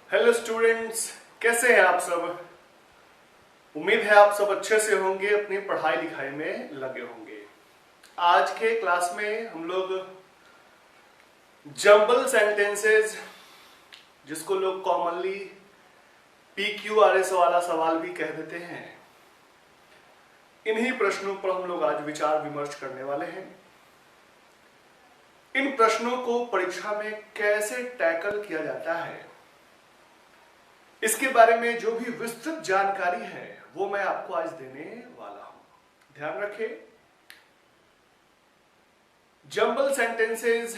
Hello students, कैसे हैं आप सब। उम्मीद है आप सब अच्छे से होंगे, अपनी पढ़ाई लिखाई में लगे होंगे। आज के क्लास में हम लोग जंबल सेंटेंसेस, जिसको लोग कॉमनली PQRS वाला सवाल भी कह देते हैं, इन्हीं प्रश्नों पर हम लोग आज विचार विमर्श करने वाले हैं। इन प्रश्नों को परीक्षा में कैसे टैकल किया जाता है, इसके बारे में जो भी विस्तृत जानकारी है वो मैं आपको आज देने वाला हूं। ध्यान रखें, जंबल सेंटेंसेस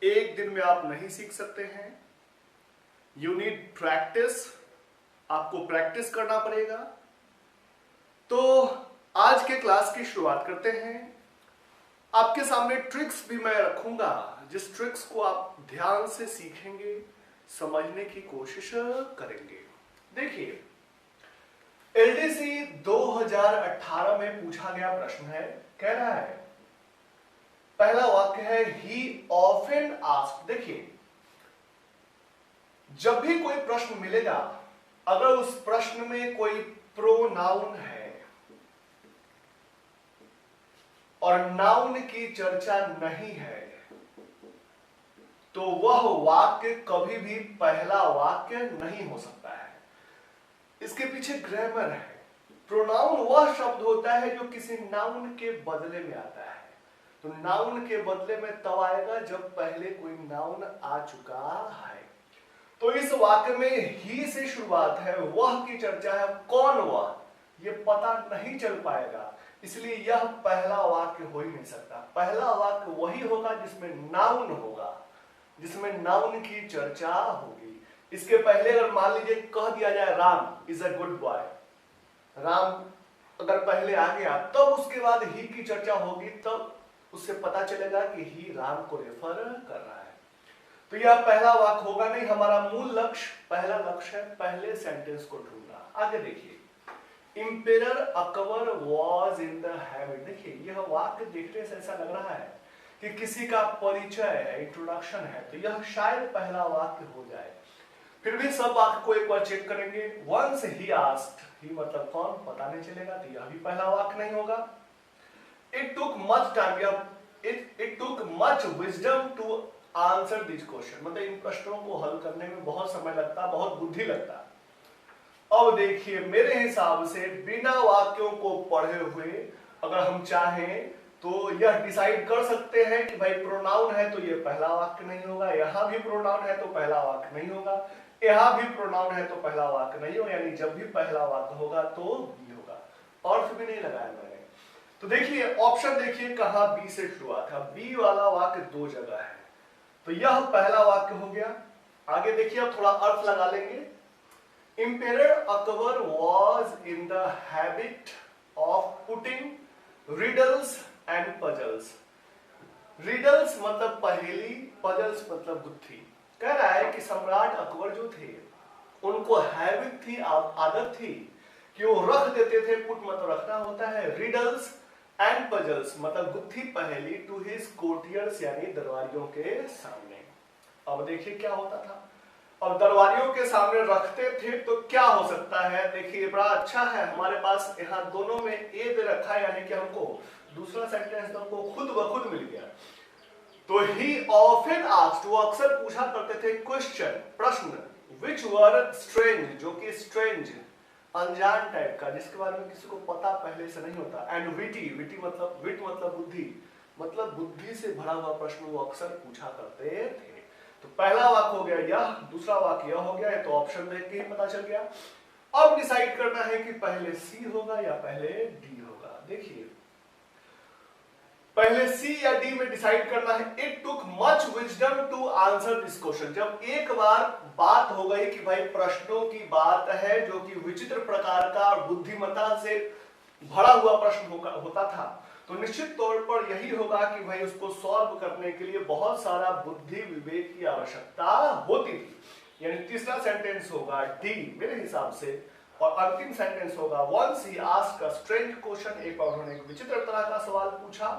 एक दिन में आप नहीं सीख सकते हैं। यू नीड प्रैक्टिस, आपको प्रैक्टिस करना पड़ेगा। तो आज के क्लास की शुरुआत करते हैं। आपके सामने ट्रिक्स भी मैं रखूंगा, जिस ट्रिक्स को आप ध्यान से सीखेंगे, समझने की कोशिश करेंगे। देखिए, LDC 2018 में पूछा गया प्रश्न है, कह रहा है, पहला वाक्य है ही ऑफन आस्क्ड। देखिए, जब भी कोई प्रश्न मिलेगा, अगर उस प्रश्न में कोई प्रोनाउन है और नाउन की चर्चा नहीं है, तो वह वाक्य कभी भी पहला वाक्य नहीं हो सकता है। इसके पीछे ग्रामर है। प्रोनाउन वह शब्द होता है जो किसी नाउन के बदले में आता है। तो नाउन के बदले में तब आएगा जब पहले कोई नाउन आ चुका है। तो इस वाक्य में ही से शुरुआत है, वह की चर्चा है, कौन वह, ये पता नहीं चल पाएगा, इसलिए यह पहला वाक्य हो ही नहीं सकता। पहला वाक्य वही होगा जिसमें नाउन होगा, जिसमें नाउन की चर्चा होगी। इसके पहले अगर मान लीजिए कह दिया जाए Ram is a good boy, Ram अगर पहले आ गया, तब उसके बाद ही की चर्चा होगी, तब उससे पता चलेगा कि ही राम को रेफर कर रहा है। तो यह पहला वाक्य होगा नहीं। हमारा मूल लक्ष्य, पहला लक्ष्य है पहले सेंटेंस को ढूंढना। आगे देखिए, emperor Akbar was in the habit. देखिए, यह वाक्य देखने से ऐसा लग रहा है कि किसी का परिचय है, इंट्रोडक्शन है, तो यह शायद पहला वाक्य हो जाए। फिर भी सब वाक्य को एक बार चेक करेंगे। वंस ही आस्क्ड, ही मतलब कौन, पता नहीं चलेगा, तो यह भी पहला वाक्य नहीं होगा। It took much time, it took much wisdom to answer this question, मतलब इन प्रश्नों को हल करने में बहुत समय लगता, बहुत बुद्धि लगता। अब देखिए, मेरे हिसाब से बिना वाक्यों को पढ़े हुए अगर हम चाहें तो यह डिसाइड कर सकते हैं कि भाई प्रोनाउन है तो ये पहला वाक्य नहीं होगा, यहां भी प्रोनाउन है तो पहला वाक्य नहीं होगा, यहां भी प्रोनाउन है तो पहला वाक्य नहीं होगा, यानी जब भी पहला वाक्य होगा तो बी होगा। अर्थ भी नहीं लगाया मैंने। तो देखिए, ऑप्शन देखिए कहां बी से शुरुआत है। बी वाला वाक्य दो जगह है, तो यह पहला वाक्य हो गया। आगे देखिए, अब थोड़ा अर्थ लगा लेंगे। Emperor Akbar was in the habit of putting riddles and puzzles. Riddles मतलब पहेली, puzzles मतलब बुद्धि। कह रहा है कि सम्राट अकबर जो थे, उनको हैबिट थी, आदत थी कि वो रख देते थे, पुट मतलब रखना होता है, riddles and puzzles मतलब बुद्धि पहेली, to his courtiers यानी दरबारियों के सामने। अब देखिए क्या होता था। और दरबारियों के सामने रखते थे तो क्या हो सकता है। देखिए, बड़ा अच्छा है, हमारे पास यहाँ दोनों में ए दे रखा है, यानी कि हमको दूसरा सेंटेंस हमको खुद ब खुद मिल गया। तो ही ऑफन आस्क्ड, वो अक्सर पूछा करते थे क्वेश्चन, प्रश्न, विच वर स्ट्रेंज, जो कि स्ट्रेंज, अनजान टाइप का, जिसके बारे में किसी को पता पहले से नहीं होता, एंड विटी, विटी मतलब, विट मतलब बुद्धि, मतलब बुद्धि से भरा हुआ प्रश्न वो अक्सर पूछा करते थे। तो पहला वाक्य हो गया यह, दूसरा वाक्य यह हो गया, तो ऑप्शन देख के ही पता चल गया। अब डिसाइड करना है कि पहले सी होगा या पहले डी होगा। देखिए, पहले सी या डी में डिसाइड करना है। It took much wisdom to answer this question, जब एक बार बात हो गई कि भाई प्रश्नों की बात है जो कि विचित्र प्रकार का और बुद्धिमत्ता से भरा हुआ प्रश्न होता था, तो निश्चित तौर पर यही होगा कि भाई उसको सॉल्व करने के लिए बहुत सारा बुद्धि विवेक की आवश्यकता होती थी। यानी तीसरा सेंटेंस होगा डी मेरे हिसाब से, और अंतिम सेंटेंस होगा once he asked a strange question, एक बार उन्होंने एक विचित्र तरह का सवाल पूछा।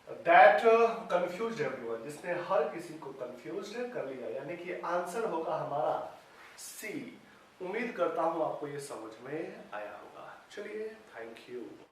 दैट कंफ्यूज एवरीवन, जिसने हर किसी को कंफ्यूज कर लिया, यानी कि आंसर होगा हमारा सी। उम्मीद करता हूं आपको ये समझ में आया होगा। चलिए, थैंक यू।